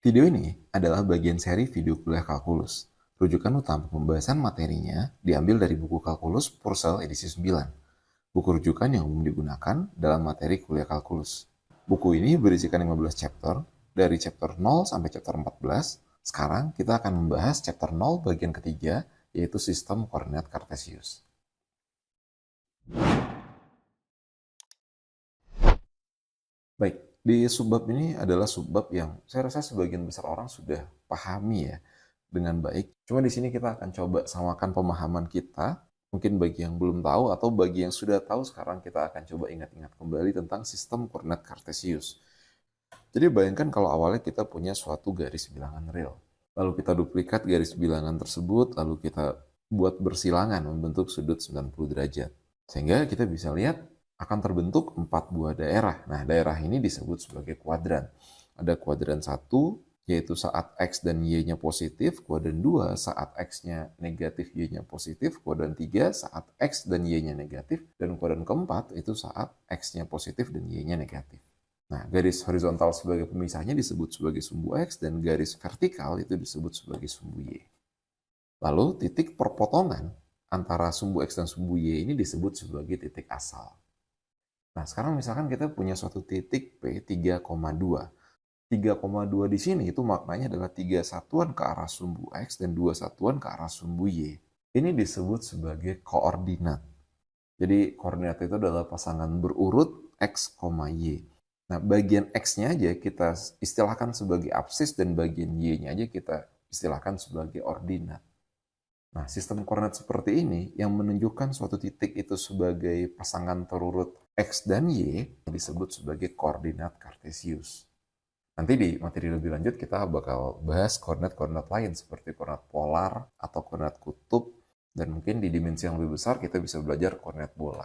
Video ini adalah bagian seri video kuliah kalkulus. Rujukan utama pembahasan materinya diambil dari buku kalkulus Purcell edisi 9, buku rujukan yang umum digunakan dalam materi kuliah kalkulus. Buku ini berisikan 15 chapter, dari chapter 0 sampai chapter 14. Sekarang kita akan membahas chapter 0 bagian ketiga, yaitu sistem koordinat kartesius. Baik, di subbab ini adalah subbab yang saya rasa sebagian besar orang sudah pahami ya dengan baik. Cuma di sini kita akan coba samakan pemahaman kita. Mungkin bagi yang belum tahu atau bagi yang sudah tahu sekarang kita akan coba ingat-ingat kembali tentang sistem koordinat kartesius. Jadi bayangkan kalau awalnya kita punya suatu garis bilangan real. Lalu kita duplikat garis bilangan tersebut, lalu kita buat bersilangan membentuk sudut 90 derajat. Sehingga kita bisa lihat akan terbentuk 4 buah daerah. Nah, daerah ini disebut sebagai kuadran. Ada kuadran 1, yaitu saat X dan Y-nya positif, kuadran 2 saat X-nya negatif, Y-nya positif, kuadran 3 saat X dan Y-nya negatif, dan kuadran keempat itu saat X-nya positif dan Y-nya negatif. Nah, garis horizontal sebagai pemisahnya disebut sebagai sumbu X, dan garis vertikal itu disebut sebagai sumbu Y. Lalu titik perpotongan antara sumbu X dan sumbu Y ini disebut sebagai titik asal. Nah, sekarang misalkan kita punya suatu titik P 3,2. 3,2 di sini itu maknanya adalah 3 satuan ke arah sumbu X dan 2 satuan ke arah sumbu Y. Ini disebut sebagai koordinat. Jadi koordinat itu adalah pasangan berurut X, Y. Nah, bagian X-nya aja kita istilahkan sebagai absis dan bagian Y-nya aja kita istilahkan sebagai ordinat. Nah, sistem koordinat seperti ini yang menunjukkan suatu titik itu sebagai pasangan terurut X dan Y disebut sebagai koordinat kartesius. Nanti di materi lebih lanjut kita bakal bahas koordinat-koordinat lain seperti koordinat polar atau koordinat kutub, dan mungkin di dimensi yang lebih besar kita bisa belajar koordinat bola.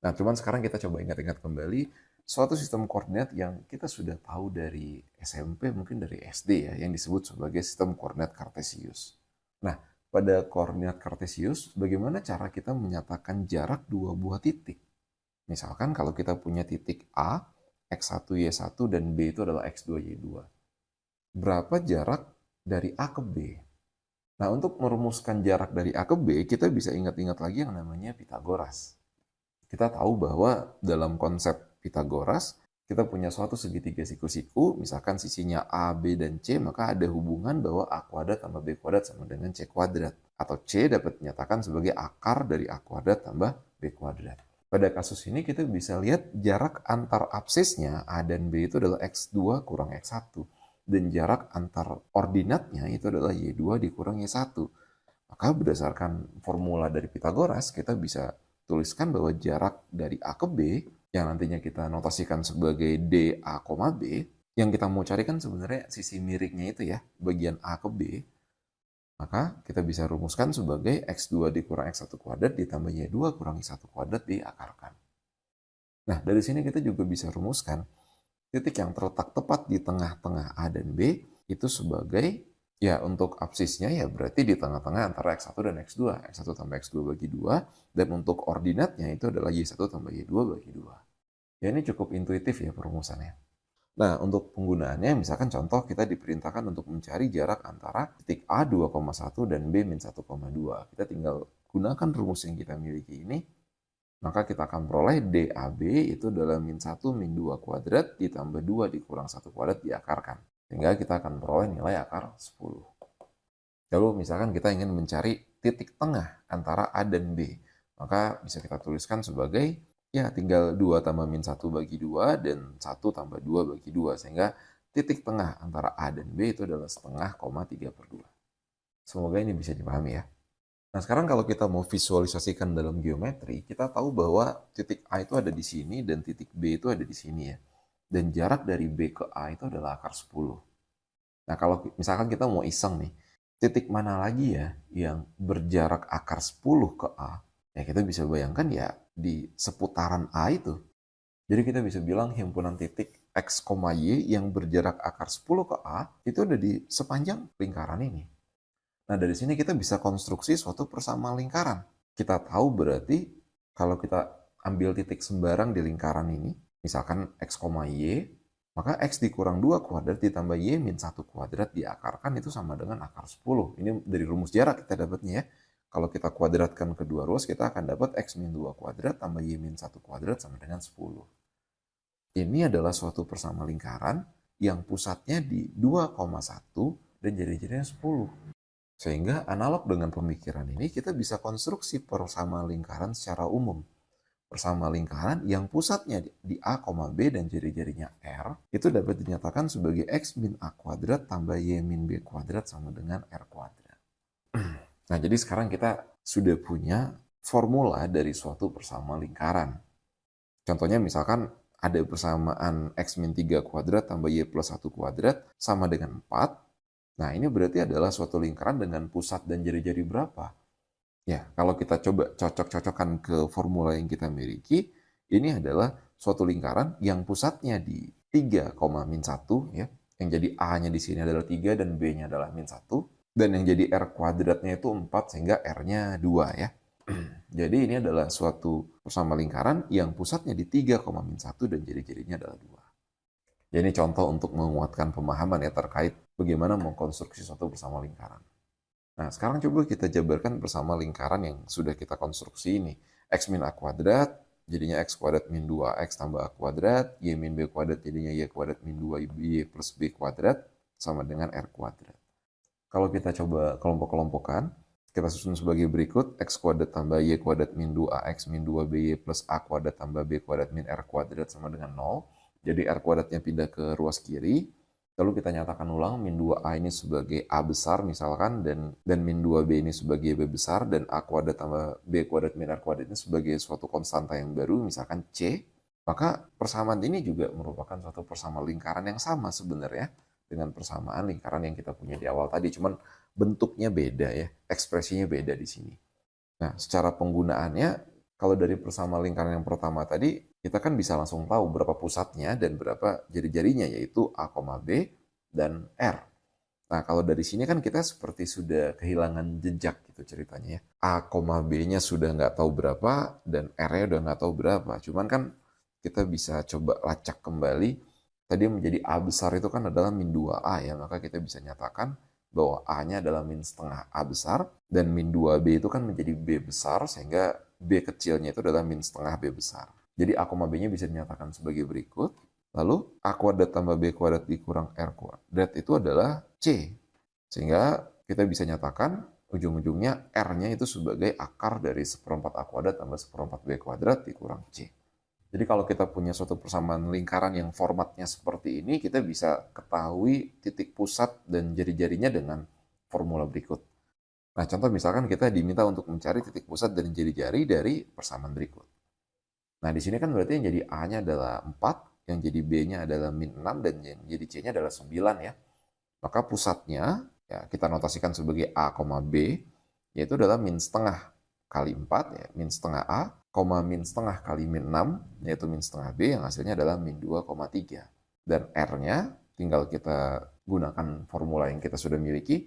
Nah, cuman sekarang kita coba ingat-ingat kembali suatu sistem koordinat yang kita sudah tahu dari SMP, mungkin dari SD ya, yang disebut sebagai sistem koordinat kartesius. Nah, pada koordinat kartesius, bagaimana cara kita menyatakan jarak dua buah titik? Misalkan kalau kita punya titik A, X1, Y1, dan B itu adalah X2, Y2. Berapa jarak dari A ke B? Nah, untuk merumuskan jarak dari A ke B, kita bisa ingat-ingat lagi yang namanya Pitagoras. Kita tahu bahwa dalam konsep Pitagoras, kita punya suatu segitiga siku-siku, misalkan sisinya A, B, dan C, maka ada hubungan bahwa A kuadrat tambah B kuadrat sama dengan C kuadrat. Atau C dapat dinyatakan sebagai akar dari A kuadrat tambah B kuadrat. Pada kasus ini kita bisa lihat jarak antar absisnya A dan B itu adalah X2 kurang X1. Dan jarak antar ordinatnya itu adalah Y2 dikurang Y1. Maka berdasarkan formula dari Pitagoras, kita bisa tuliskan bahwa jarak dari A ke B, yang nantinya kita notasikan sebagai DA, B, yang kita mau carikan sebenarnya sisi miringnya itu ya, bagian A ke B, maka kita bisa rumuskan sebagai X2 dikurang X1 kuadrat ditambah Y2 kurang Y1 kuadrat diakarkan. Nah, dari sini kita juga bisa rumuskan titik yang terletak tepat di tengah-tengah A dan B itu sebagai, ya untuk absisnya ya berarti di tengah-tengah antara X1 dan X2. X1 tambah X2 bagi 2, dan untuk ordinatnya itu adalah Y1 tambah Y2 bagi 2. Ya, ini cukup intuitif ya perumusannya. Nah, untuk penggunaannya, misalkan contoh kita diperintahkan untuk mencari jarak antara titik A 2,1 dan B min 1,2. Kita tinggal gunakan rumus yang kita miliki ini, maka kita akan peroleh DAB itu adalah min 1 min 2 kuadrat ditambah 2 dikurang 1 kuadrat diakarkan. Sehingga kita akan peroleh nilai akar 10. Lalu misalkan kita ingin mencari titik tengah antara A dan B, maka bisa kita tuliskan sebagai, ya tinggal 2 tambah min 1 bagi 2 dan 1 tambah 2 bagi 2. Sehingga titik tengah antara A dan B itu adalah setengah, 3 per 2. Semoga ini bisa dipahami ya. Nah, sekarang kalau kita mau visualisasikan dalam geometri, kita tahu bahwa titik A itu ada di sini dan titik B itu ada di sini ya. Dan jarak dari B ke A itu adalah akar 10. Nah, kalau misalkan kita mau iseng nih, titik mana lagi ya yang berjarak akar 10 ke A? Ya, kita bisa bayangkan ya di seputaran A itu. Jadi kita bisa bilang himpunan titik X, Y yang berjarak akar 10 ke A itu ada di sepanjang lingkaran ini. Nah, dari sini kita bisa konstruksi suatu persamaan lingkaran. Kita tahu berarti kalau kita ambil titik sembarang di lingkaran ini, misalkan X, Y, Maka X dikurang 2 kuadrat ditambah Y min 1 kuadrat diakarkan itu sama dengan akar 10. Ini dari rumus jarak kita dapatnya ya. Kalau kita kuadratkan kedua ruas, kita akan dapat X min 2 kuadrat tambah Y min 1 kuadrat sama dengan 10. Ini adalah suatu persama lingkaran yang pusatnya di 2,1 dan jari-jarinya 10. Sehingga analog dengan pemikiran ini, kita bisa konstruksi persama lingkaran secara umum. Persama lingkaran yang pusatnya di A, B dan jari-jarinya R, itu dapat dinyatakan sebagai X min A kuadrat tambah Y min B kuadrat sama dengan R kuadrat. Nah, jadi sekarang kita sudah punya formula dari suatu persama lingkaran. Contohnya misalkan ada persamaan X min 3 kuadrat tambah Y plus 1 kuadrat sama dengan 4. Nah, ini berarti adalah suatu lingkaran dengan pusat dan jari-jari berapa? Ya, kalau kita coba cocok-cocokkan ke formula yang kita miliki, ini adalah suatu lingkaran yang pusatnya di 3, min 1, ya. Yang jadi A-nya di sini adalah 3 dan B-nya adalah min 1. Dan yang jadi R kuadratnya itu 4 sehingga R-nya 2 ya. Jadi ini adalah suatu persama lingkaran yang pusatnya di 3, min 1 dan jari-jarinya adalah 2. Jadi ini contoh untuk menguatkan pemahaman ya terkait bagaimana mengkonstruksi suatu persama lingkaran. Nah, sekarang coba kita jabarkan bersama lingkaran yang sudah kita konstruksi ini. X min A kuadrat, jadinya X kuadrat min 2X tambah A kuadrat, Y min B kuadrat, jadinya Y kuadrat min 2Y plus B kuadrat, sama dengan R kuadrat. Kalau kita coba kelompok-kelompokkan, kita susun sebagai berikut. X kuadrat tambah Y kuadrat min 2AX min 2BY plus A kuadrat tambah B kuadrat min R kuadrat sama dengan 0. Jadi R kuadratnya pindah ke ruas kiri. Lalu kita nyatakan ulang min 2A ini sebagai A besar misalkan, dan min 2B ini sebagai B besar, dan A kuadrat tambah B kuadrat min R kuadrat ini sebagai suatu konstanta yang baru, misalkan C. Maka persamaan ini juga merupakan suatu persamaan lingkaran yang sama sebenarnya dengan persamaan lingkaran yang kita punya di awal tadi. Cuman bentuknya beda ya, ekspresinya beda di sini. Nah, secara penggunaannya, kalau dari persamaan lingkaran yang pertama tadi, kita kan bisa langsung tahu berapa pusatnya dan berapa jari-jarinya, yaitu A, B, dan R. Nah, kalau dari sini kan kita seperti sudah kehilangan jejak gitu ceritanya ya. A, B-nya sudah nggak tahu berapa, dan R-nya udah nggak tahu berapa. Cuman kan kita bisa coba lacak kembali, tadi menjadi A besar itu kan adalah min 2A ya, maka kita bisa nyatakan bahwa A-nya adalah min setengah A besar, dan min 2B itu kan menjadi B besar, sehingga B kecilnya itu adalah min setengah B besar. Jadi A, B-nya bisa dinyatakan sebagai berikut. Lalu A kuadrat tambah B kuadrat dikurang R kuadrat itu adalah C. Sehingga kita bisa nyatakan ujung-ujungnya R-nya itu sebagai akar dari seperempat A kuadrat tambah seperempat B kuadrat dikurang C. Jadi kalau kita punya suatu persamaan lingkaran yang formatnya seperti ini, kita bisa ketahui titik pusat dan jari-jarinya dengan formula berikut. Nah, contoh misalkan kita diminta untuk mencari titik pusat dan jari-jari dari persamaan berikut. Nah, di sini kan berarti yang jadi A-nya adalah 4, yang jadi B-nya adalah min 6, dan yang jadi C-nya adalah 9 ya. Maka pusatnya, ya kita notasikan sebagai A, B, yaitu adalah min setengah kali 4, ya, min setengah A, min setengah kali min 6, yaitu min setengah B, yang hasilnya adalah min 2,3. Dan R-nya, tinggal kita gunakan formula yang kita sudah miliki,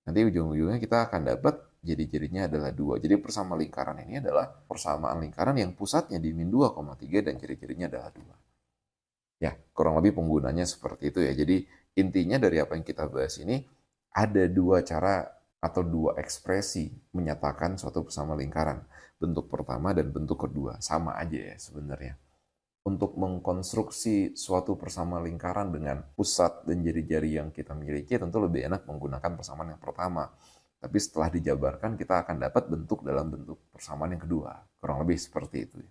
nanti ujung-ujungnya kita akan dapat jari-jarinya adalah 2. Jadi persamaan lingkaran ini adalah persamaan lingkaran yang pusatnya di min 2,3 dan jari-jarinya adalah 2. Ya, kurang lebih penggunanya seperti itu ya. Jadi intinya dari apa yang kita bahas ini, ada dua cara atau dua ekspresi menyatakan suatu persamaan lingkaran. Bentuk pertama dan bentuk kedua. Sama aja ya sebenarnya. Untuk mengkonstruksi suatu persamaan lingkaran dengan pusat dan jari-jari yang kita miliki, tentu lebih enak menggunakan persamaan yang pertama. Tapi setelah dijabarkan, kita akan dapat bentuk dalam bentuk persamaan yang kedua. Kurang lebih seperti itu.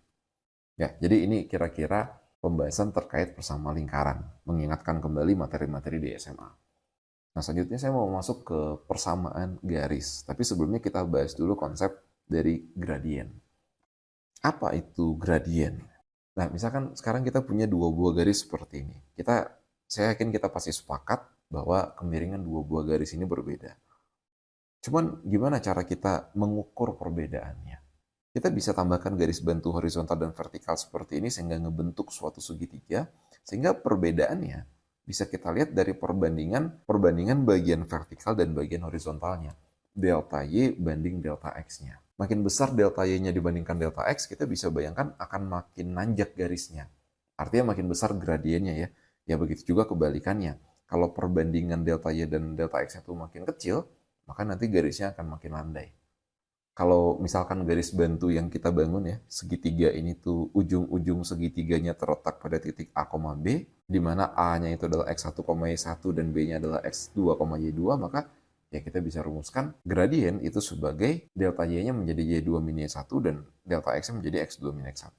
Ya, jadi ini kira-kira pembahasan terkait persamaan lingkaran. Mengingatkan kembali materi-materi di SMA. Nah, selanjutnya saya mau masuk ke persamaan garis. Tapi sebelumnya kita bahas dulu konsep dari gradien. Apa itu gradien? Nah, misalkan sekarang kita punya dua buah garis seperti ini. Saya yakin kita pasti sepakat bahwa kemiringan dua buah garis ini berbeda. Cuman gimana cara kita mengukur perbedaannya? Kita bisa tambahkan garis bantu horizontal dan vertikal seperti ini sehingga ngebentuk suatu segitiga, sehingga perbedaannya bisa kita lihat dari perbandingan bagian vertikal dan bagian horizontalnya. Delta Y banding delta X-nya. Makin besar delta Y-nya dibandingkan delta X, kita bisa bayangkan akan makin nanjak garisnya. Artinya makin besar gradiennya ya. Ya begitu juga kebalikannya. Kalau perbandingan delta Y dan delta X itu makin kecil, maka nanti garisnya akan makin landai. Kalau misalkan garis bantu yang kita bangun ya, segitiga ini tuh ujung-ujung segitiganya terletak pada titik A, B, di mana A-nya itu adalah X1, Y1 dan B-nya adalah X2, Y2, maka ya kita bisa rumuskan gradien itu sebagai delta Y-nya menjadi Y2 min Y1 dan delta X-nya menjadi X2 min X1.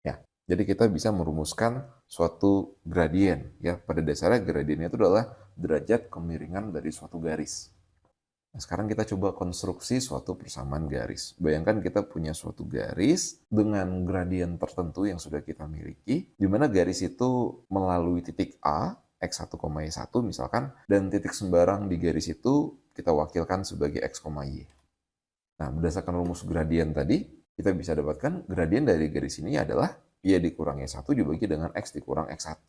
Ya, jadi kita bisa merumuskan suatu gradien. Ya, pada dasarnya gradiennya itu adalah derajat kemiringan dari suatu garis. Nah, sekarang kita coba konstruksi suatu persamaan garis. Bayangkan kita punya suatu garis dengan gradien tertentu yang sudah kita miliki, di mana garis itu melalui titik A, X1, Y1 misalkan, dan titik sembarang di garis itu kita wakilkan sebagai X, Y. Nah, berdasarkan rumus gradien tadi, kita bisa dapatkan gradien dari garis ini adalah Y dikurang Y1 dibagi dengan X dikurang X1.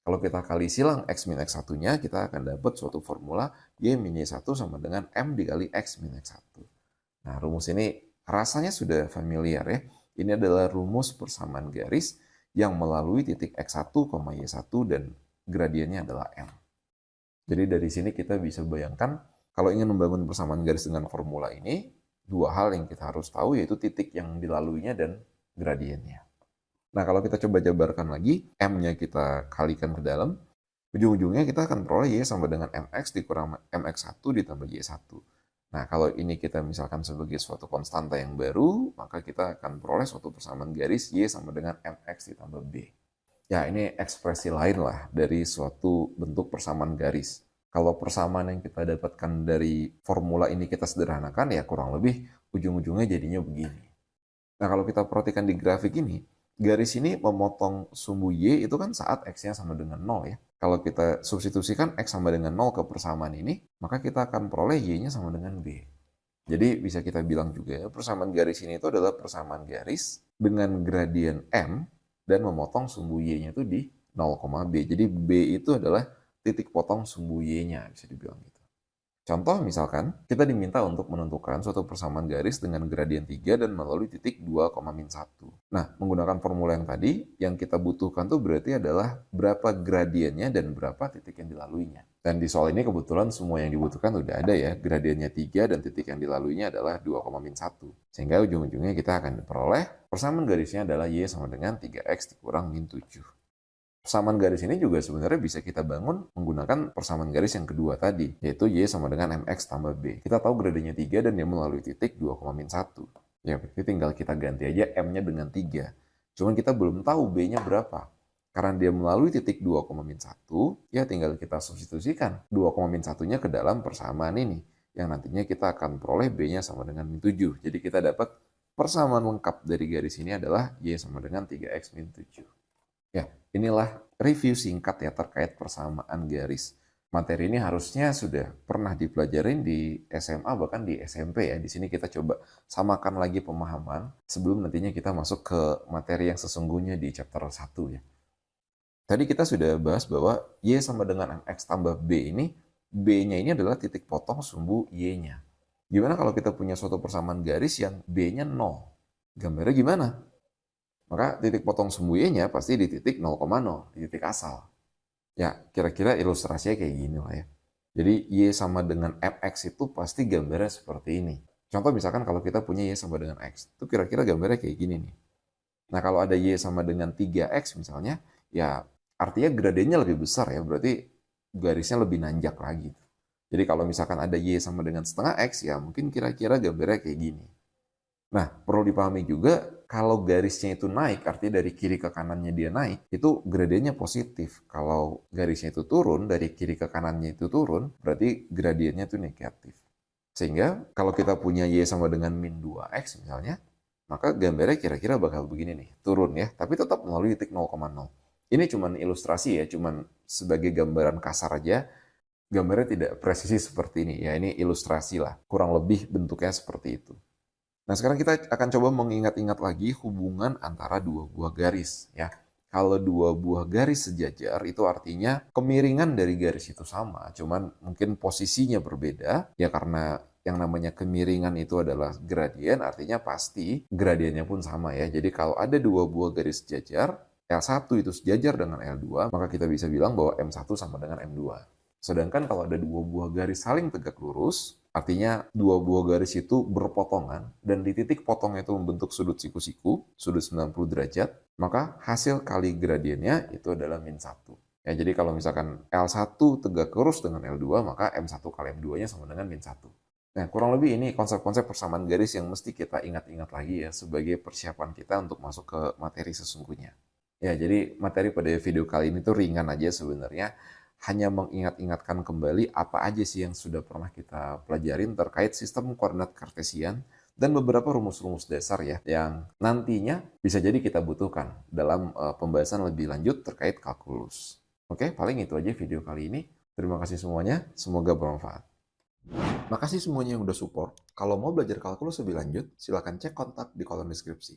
Kalau kita kali silang X min X1-nya, kita akan dapat suatu formula Y min Y1 sama dengan M dikali X min X1. Nah, rumus ini rasanya sudah familiar ya. Ini adalah rumus persamaan garis yang melalui titik X1, Y1 dan gradiennya adalah M. Jadi dari sini kita bisa bayangkan, kalau ingin membangun persamaan garis dengan formula ini, dua hal yang kita harus tahu yaitu titik yang dilaluinya dan gradiennya. Nah, kalau kita coba jabarkan lagi, M-nya kita kalikan ke dalam, ujung-ujungnya kita akan peroleh Y sama dengan MX dikurang MX1 ditambah Y1. Nah, kalau ini kita misalkan sebagai suatu konstanta yang baru, maka kita akan peroleh suatu persamaan garis Y sama dengan MX ditambah B. Ya, ini ekspresi lain lah dari suatu bentuk persamaan garis. Kalau persamaan yang kita dapatkan dari formula ini kita sederhanakan, ya kurang lebih ujung-ujungnya jadinya begini. Nah, kalau kita perhatikan di grafik ini, garis ini memotong sumbu Y itu kan saat X-nya sama dengan 0 ya. Kalau kita substitusikan X sama dengan 0 ke persamaan ini, maka kita akan peroleh Y-nya sama dengan B. Jadi bisa kita bilang juga ya, persamaan garis ini itu adalah persamaan garis dengan gradien M dan memotong sumbu Y-nya itu di 0, B. Jadi B itu adalah titik potong sumbu Y-nya, bisa dibilang gitu. Contoh misalkan, kita diminta untuk menentukan suatu persamaan garis dengan gradien 3 dan melalui titik 2, min 1. Nah, menggunakan formula yang tadi, yang kita butuhkan tuh berarti adalah berapa gradiennya dan berapa titik yang dilaluinya. Dan di soal ini kebetulan semua yang dibutuhkan udah ada ya, gradiennya 3 dan titik yang dilaluinya adalah 2, min 1. Sehingga ujung-ujungnya kita akan peroleh persamaan garisnya adalah Y sama dengan 3X dikurang min 7. Persamaan garis ini juga sebenarnya bisa kita bangun menggunakan persamaan garis yang kedua tadi, yaitu Y sama dengan MX tambah B. Kita tahu gradiennya 3 dan dia melalui titik 2, min 1. Ya, berarti tinggal kita ganti aja M-nya dengan 3. Cuman kita belum tahu B-nya berapa. Karena dia melalui titik 2, min 1, ya tinggal kita substitusikan 2, min 1-nya ke dalam persamaan ini. Yang nantinya kita akan peroleh B-nya sama dengan min 7. Jadi kita dapat persamaan lengkap dari garis ini adalah Y sama dengan 3X min 7. Ya, inilah review singkat ya terkait persamaan garis. Materi ini harusnya sudah pernah dipelajarin di SMA bahkan di SMP ya. Di sini kita coba samakan lagi pemahaman sebelum nantinya kita masuk ke materi yang sesungguhnya di chapter 1 ya. Tadi kita sudah bahas bahwa Y sama dengan MX tambah B ini, B-nya ini adalah titik potong sumbu Y-nya. Gimana kalau kita punya suatu persamaan garis yang B-nya 0? Gambarnya gimana? Maka titik potong sumbu Y-nya pasti di titik 0,0, di titik asal. Ya, kira-kira ilustrasinya kayak gini lah ya. Jadi Y sama dengan MX itu pasti gambarnya seperti ini. Contoh misalkan kalau kita punya Y sama dengan X, itu kira-kira gambarnya kayak gini nih. Nah, kalau ada Y sama dengan 3X misalnya, ya artinya gradiennya lebih besar ya, berarti garisnya lebih nanjak lagi. Jadi kalau misalkan ada Y sama dengan setengah X, ya mungkin kira-kira gambarnya kayak gini. Nah, perlu dipahami juga kalau garisnya itu naik, artinya dari kiri ke kanannya dia naik, itu gradiennya positif. Kalau garisnya itu turun, dari kiri ke kanannya itu turun, berarti gradiennya itu negatif. Sehingga kalau kita punya Y sama dengan min 2X misalnya, maka gambarnya kira-kira bakal begini nih, turun ya, tapi tetap melalui titik 0,0. Ini cuma ilustrasi ya, cuma sebagai gambaran kasar aja, gambarnya tidak presisi seperti ini. Ya ini ilustrasi lah, kurang lebih bentuknya seperti itu. Nah, sekarang kita akan coba mengingat-ingat lagi hubungan antara dua buah garis ya. Kalau dua buah garis sejajar itu artinya kemiringan dari garis itu sama, cuman mungkin posisinya berbeda ya karena yang namanya kemiringan itu adalah gradien, artinya pasti gradiennya pun sama ya. Jadi kalau ada dua buah garis sejajar, L1 itu sejajar dengan L2, maka kita bisa bilang bahwa M1 sama dengan M2. Sedangkan kalau ada dua buah garis saling tegak lurus, artinya dua buah garis itu berpotongan, dan di titik potongnya itu membentuk sudut siku-siku, sudut 90 derajat, maka hasil kali gradiennya itu adalah min 1. Ya, jadi kalau misalkan L1 tegak lurus dengan L2, maka M1 kali M2-nya sama dengan min 1. Nah, kurang lebih ini konsep-konsep persamaan garis yang mesti kita ingat-ingat lagi ya sebagai persiapan kita untuk masuk ke materi sesungguhnya. Ya, jadi materi pada video kali ini tuh ringan aja sebenarnya. Hanya mengingat-ingatkan kembali apa aja sih yang sudah pernah kita pelajarin terkait sistem koordinat kartesian dan beberapa rumus-rumus dasar ya yang nantinya bisa jadi kita butuhkan dalam pembahasan lebih lanjut terkait kalkulus. Oke, paling itu aja video kali ini. Terima kasih semuanya, semoga bermanfaat. Makasih semuanya yang udah support. Kalau mau belajar kalkulus lebih lanjut, silakan cek kontak di kolom deskripsi.